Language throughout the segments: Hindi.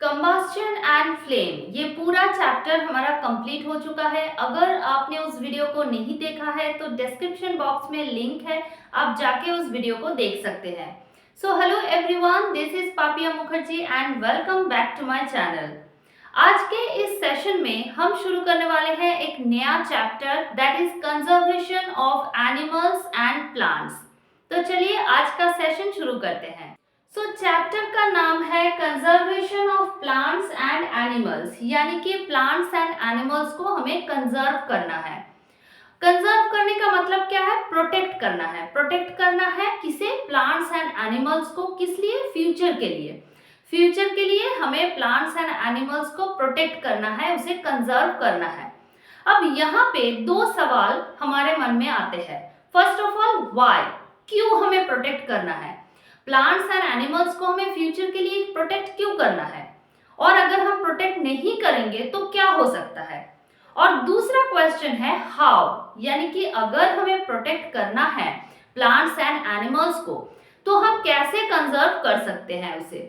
कंबस्शन एंड फ्लेम, ये पूरा चैप्टर हमारा कंप्लीट हो चुका है। अगर आपने उस वीडियो को नहीं देखा है तो डिस्क्रिप्शन बॉक्स में लिंक है, आप जाके उस वीडियो को देख सकते हैं। So hello everyone, this is Papiya Mukherjee and welcome back to my channel. आज के इस सेशन में हम शुरू करने वाले हैं एक नया chapter, that is conservation of animals and plants. तो चलिए आज का सेशन शुरू करते हैं। सो चैप्टर का नाम है conservation of plants and animals, यानी कि प्लांट्स एंड एनिमल्स को हमें कंजर्व करना है। कंजर्व करने का मतलब क्या है? प्रोटेक्ट करना है। प्रोटेक्ट करना है किसे? प्लांट्स एंड एनिमल्स को। किस लिए? फ्यूचर के लिए। फ्यूचर के लिए हमें प्लांट्स एंड एनिमल्स को प्रोटेक्ट करना है, उसे कंजर्व करना है। अब यहाँ पे दो सवाल हमारे मन में आते हैं। First of all, why? क्यों हमें प्रोटेक्ट करना है? प्लांट्स एंड एनिमल्स को हमें फ्यूचर के लिए प्रोटेक्ट क्यों करना है? और अगर हम प्रोटेक्ट नहीं करेंगे तो क्या हो सकता है? और दूसरा क्वेश्चन है हाउ, यानी कि अगर हमें प्रोटेक्ट करना है प्लांट्स एंड एनिमल्स को तो हम कैसे कंजर्व कर सकते हैं उसे।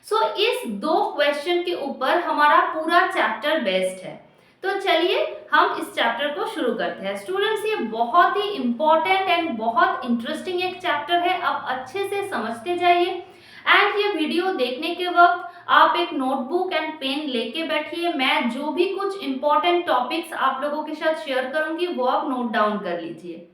सो इस दो क्वेश्चन के ऊपर हमारा पूरा चैप्टर बेस्ड है। तो चलिए हम इस चैप्टर को शुरू करते हैं। स्टूडेंट्स, ये बहुत ही इंपॉर्टेंट एंड बहुत इंटरेस्टिंग एक चैप्टर है, आप अच्छे से समझते जाइए। एंड ये वीडियो देखने के वक्त आप एक नोटबुक एंड पेन लेके बैठिए। मैं जो भी कुछ इंपॉर्टेंट टॉपिक्स आप लोगों के साथ शेयर करूंगी वो आप नोट डाउन कर लीजिए।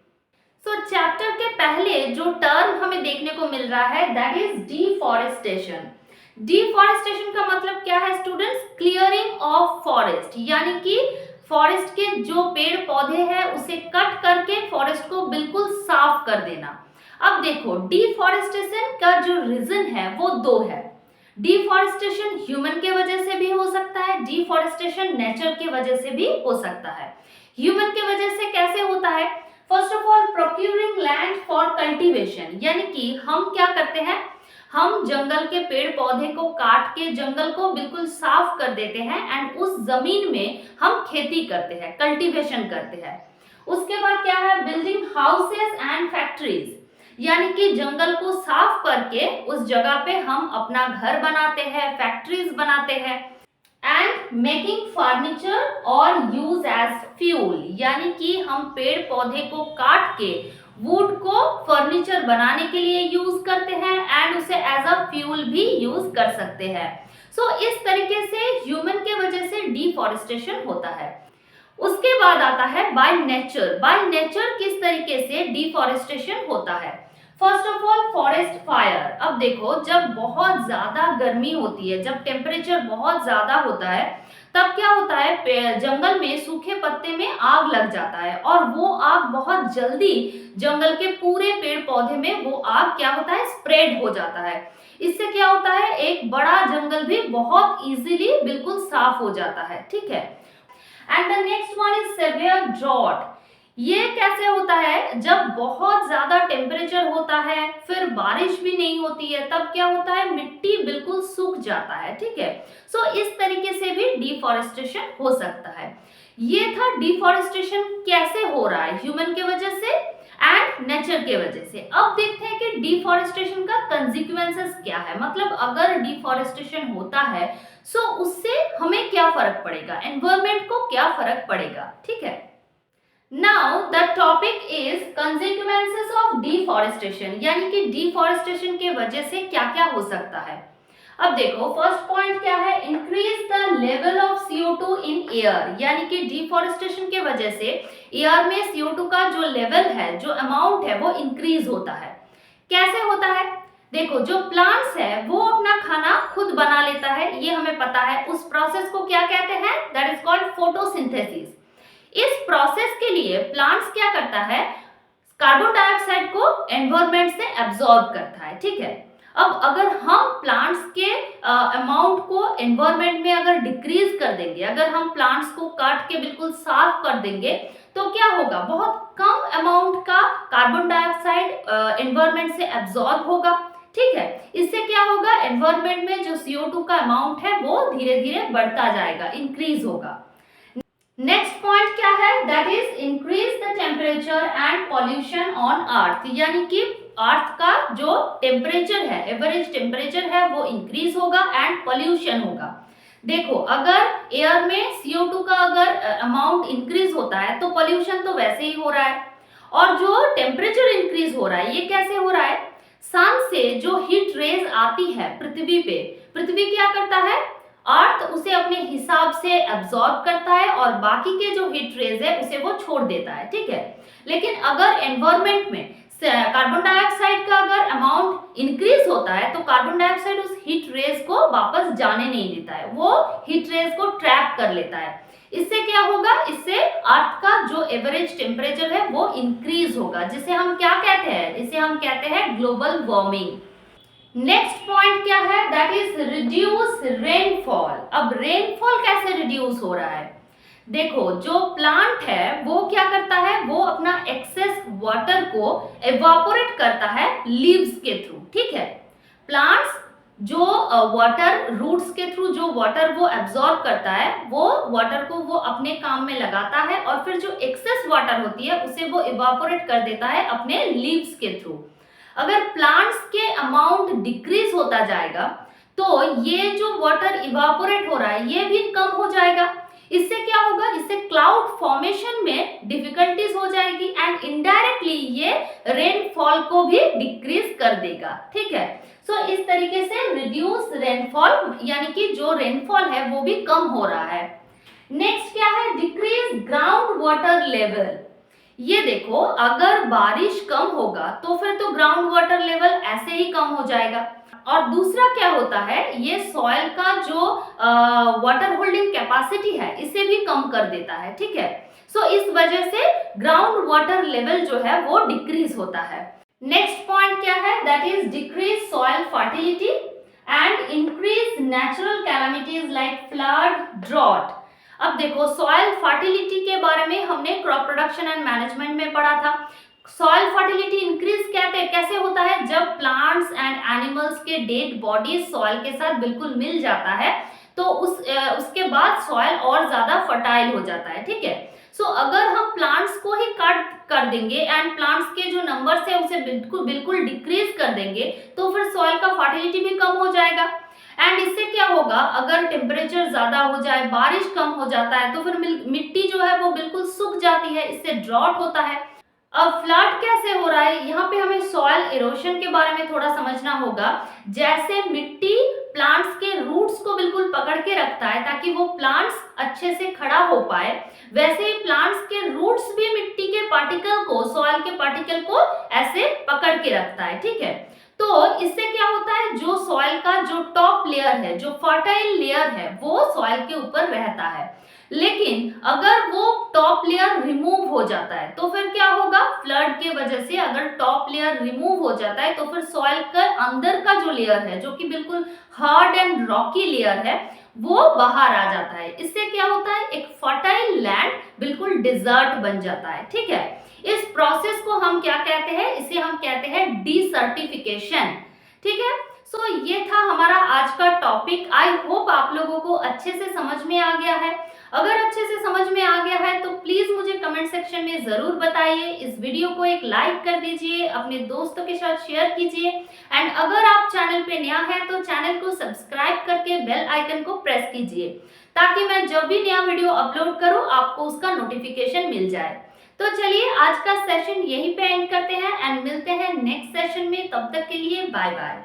सो चैप्टर के पहले जो टर्म हमें देखने को मिल रहा है दैट इज डिफॉरेस्टेशन। डिफॉरेस्टेशन का मतलब क्या है स्टूडेंट्स? क्लियरिंग ऑफ फॉरेस्ट, यानी कि फॉरेस्ट के जो पेड़ पौधे हैं उसे कट करके फॉरेस्ट को बिल्कुल साफ कर देना। अब देखो, डिफॉरेस्टेशन का जो रीजन है वो दो है। डिफॉरेस्टेशन ह्यूमन के वजह से भी हो सकता है, डिफॉरेस्टेशन नेचर के वजह से भी हो सकता है। ह्यूमन के वजह से कैसे होता है? First of all, procuring land for cultivation, यानी कि हम क्या करते हैं, हम जंगल के पेड़ पौधे को काट के जंगल को बिल्कुल साफ कर देते हैं एंड उस जमीन में हम खेती करते हैं, कल्टीवेशन करते हैं। उसके बाद क्या है? बिल्डिंग हाउसेस एंड फैक्ट्रीज, यानी कि जंगल को साफ करके उस जगह पे हम अपना घर बनाते हैं, फैक्ट्रीज बनाते हैं। एंड मेकिंग फर्नीचर और यूज एज फ्यूल, यानी कि हम पेड़ पौधे को काट के वुड को फर्नीचर बनाने के लिए यूज करते हैं एंड उसे एज अ फ्यूल भी यूज कर सकते हैं। सो इस तरीके से ह्यूमन के वजह से डिफॉरेस्टेशन होता है। उसके बाद आता है बाय नेचर। बाय नेचर किस तरीके से डिफॉरेस्टेशन होता है? First of all, forest fire. अब देखो, जब बहुत ज्यादा गर्मी होती है, जब टेम्परेचर बहुत ज्यादा होता है, तब क्या होता है, जंगल में सूखे पत्ते में आग लग जाता है और वो आग बहुत जल्दी जंगल के पूरे पेड़ पौधे में वो आग क्या होता है, स्प्रेड हो जाता है। इससे क्या होता है, एक बड़ा जंगल भी बहुत इजीली बिल्कुल साफ हो जाता है। ठीक है। And the next one is severe drought. ये कैसे होता है? जब बहुत ज्यादा टेम्परेचर होता है, फिर बारिश भी नहीं होती है, तब क्या होता है, मिट्टी बिल्कुल सूख जाता है। ठीक है। सो इस तरीके से भी डिफॉरेस्टेशन हो सकता है। ये था डिफॉरेस्टेशन कैसे हो रहा है, ह्यूमन के वजह से एंड नेचर के वजह से। अब देखते हैं कि डिफॉरेस्टेशन का कंसिक्वेंसेस क्या है, मतलब अगर डिफॉरेस्टेशन होता है सो उससे हमें क्या फर्क पड़ेगा, एनवायरमेंट को क्या फर्क पड़ेगा। ठीक है। Now the topic is consequences of deforestation, यानी कि डिफॉरेस्टेशन के वजह से क्या क्या हो सकता है। अब देखो, फर्स्ट पॉइंट क्या है, increase the level of CO2 in air, यानी कि डिफॉरेस्टेशन के वजह से एयर में CO2 का जो लेवल है, जो अमाउंट है, वो इंक्रीज होता है। कैसे होता है? देखो, जो प्लांट्स है वो अपना खाना खुद बना लेता है, ये हमें पता है। उस प्रोसेस को क्या कहते हैं? That is called photosynthesis. इस प्रोसेस के लिए प्लांट्स क्या करता है, कार्बन डाइऑक्साइड को एनवायरमेंट से एब्जॉर्ब करता है। ठीक है। अब अगर हम प्लांट्स के अमाउंट को एनवायरमेंट में अगर डिक्रीज कर देंगे, अगर हम प्लांट्स को काट के बिल्कुल साफ कर देंगे, तो क्या होगा, बहुत कम अमाउंट का कार्बन डाइऑक्साइड एनवायरमेंट से एब्जॉर्ब होगा। ठीक है। इससे क्या होगा, एनवायरमेंट में जो CO2 का अमाउंट है वो धीरे धीरे बढ़ता जाएगा, इंक्रीज होगा। नेक्स्ट पॉइंट क्या है, that is increase the temperature and pollution on earth, यानी कि अर्थ का जो टेम्परेचर है, एवरेज टेम्परेचर है, वो इंक्रीज होगा एंड पॉल्यूशन होगा। देखो, अगर एयर में CO2 का अगर अमाउंट इंक्रीज होता है तो पॉल्यूशन तो वैसे ही हो रहा है। और जो टेम्परेचर इंक्रीज हो रहा है ये कैसे हो रहा है? सन से जो हीट रेज आती है पृथ्वी पे, पृथ्वी क्या करता है? अर्थ उसे अपने हिसाब से एब्जॉर्ब करता है और बाकी के जो हीट रेज है उसे वो छोड़ देता है, ठीक है। लेकिन अगर एनवायरमेंट में कार्बन डाइऑक्साइड का अगर अमाउंट इंक्रीज होता है तो कार्बन डाइऑक्साइड उस हीट रेज को वापस जाने नहीं देता है, वो हीट रेज को ट्रैप कर लेता है। इससे क्या होगा? इससे अर्थ का जो एवरेज टेम्परेचर है वो इंक्रीज होगा, जिसे हम क्या कहते हैं? इसे हम कहते हैं ग्लोबल वार्मिंग। नेक्स्ट पॉइंट क्या है? That is reduce rainfall. अब रेनफॉल कैसे रिड्यूस हो रहा है? देखो, जो प्लांट है वो क्या करता है? वो अपना एक्सेस वाटर को एवापोरेट करता है लीव्स के थ्रू, ठीक है। प्लांट्स जो वाटर रूट्स के थ्रू जो वाटर वो एब्जॉर्ब करता है, वो वाटर को वो अपने काम में लगाता है और फिर जो एक्सेस वाटर होती है उसे वो इवापोरेट कर देता है अपने लीव्स के थ्रू। अगर प्लांट्स के अमाउंट डिक्रीज होता जाएगा तो ये जो वाटर इवापोरेट हो रहा है ये भी कम हो जाएगा। इससे क्या होगा? इससे क्लाउड फॉर्मेशन में डिफिकल्टीज हो जाएगी एंड इनडायरेक्टली ये रेनफॉल को भी डिक्रीज कर देगा, ठीक है। सो इस तरीके से रिड्यूस रेनफॉल, यानी कि जो रेनफॉल है वो भी कम हो रहा है। नेक्स्ट क्या है? Decrease ground water level. ये देखो, अगर बारिश कम होगा तो फिर तो ग्राउंड वाटर लेवल ऐसे ही कम हो जाएगा। और दूसरा क्या होता है? ये सॉइल का जो वाटर होल्डिंग कैपेसिटी है इसे भी कम कर देता है, ठीक है। सो इस वजह से ग्राउंड वाटर लेवल जो है वो डिक्रीज होता है। नेक्स्ट पॉइंट क्या है? That is decrease soil fertility and increase natural calamities like flood, drought. अब देखो, सॉइल फर्टिलिटी के बारे में हमने क्रॉप प्रोडक्शन एंड मैनेजमेंट में पढ़ा था। सॉइल फर्टिलिटी इंक्रीज कैसे होता है? जब प्लांट्स एंड एनिमल्स के डेड बॉडी सॉइल के साथ बिल्कुल मिल जाता है तो उसके बाद सॉइल और ज्यादा फर्टाइल हो जाता है, ठीक है। सो अगर हम प्लांट्स को ही कट कर देंगे एंड प्लांट्स के जो नंबर्स है उसे बिल्कुल डिक्रीज कर देंगे तो फिर सॉइल का फर्टिलिटी भी कम हो जाएगा। एंड इससे क्या होगा? अगर टेम्परेचर ज्यादा हो जाए, बारिश कम हो जाता है तो फिर मिट्टी जो है वो बिल्कुल सूख जाती है, इससे ड्रॉट होता है। अब फ्लड कैसे हो रहा है? यहाँ पे हमें सॉइल इरोशन के बारे में थोड़ा समझना होगा। जैसे मिट्टी प्लांट्स के रूट्स को बिल्कुल पकड़ के रखता है ताकि वो प्लांट्स अच्छे से खड़ा हो पाए, वैसे ही प्लांट्स के रूट्स भी मिट्टी के पार्टिकल को, सॉइल के पार्टिकल को ऐसे पकड़ के रखता है, ठीक है। तो इससे क्या होता है? जो सॉइल का जो टॉप लेयर है, जो फर्टाइल लेयर है, वो सॉइल के ऊपर रहता है। लेकिन अगर वो टॉप लेयर रिमूव हो जाता है तो फिर क्या होगा? फ्लड के वजह से अगर टॉप लेयर रिमूव हो जाता है तो फिर सॉइल का अंदर का जो लेयर है, जो कि बिल्कुल हार्ड एंड रॉकी लेयर है, वो बाहर आ जाता है। इससे क्या होता है? एक फर्टाइल लैंड बिल्कुल डिजर्ट बन जाता है, ठीक है। इस प्रोसेस को हम क्या कहते हैं? इसे हम कहते हैं डिसर्टिफिकेशन, ठीक है। सो ये था हमारा आज का टॉपिक। आई होप आप लोगों को अच्छे से समझ में आ गया है। अगर अच्छे से समझ में आ गया है तो प्लीज मुझे कमेंट सेक्शन में जरूर बताइए। इस वीडियो को एक लाइक कर दीजिए, अपने दोस्तों के साथ शेयर कीजिए एंड अगर आप चैनल पे नया है तो चैनल को सब्सक्राइब करके बेल आइकन को प्रेस कीजिए ताकि मैं जब भी नया वीडियो अपलोड करूं आपको उसका नोटिफिकेशन मिल जाए। तो चलिए आज का सेशन यहीं पे एंड करते हैं एंड मिलते हैं नेक्स्ट सेशन में। तब तक के लिए बाय बाय।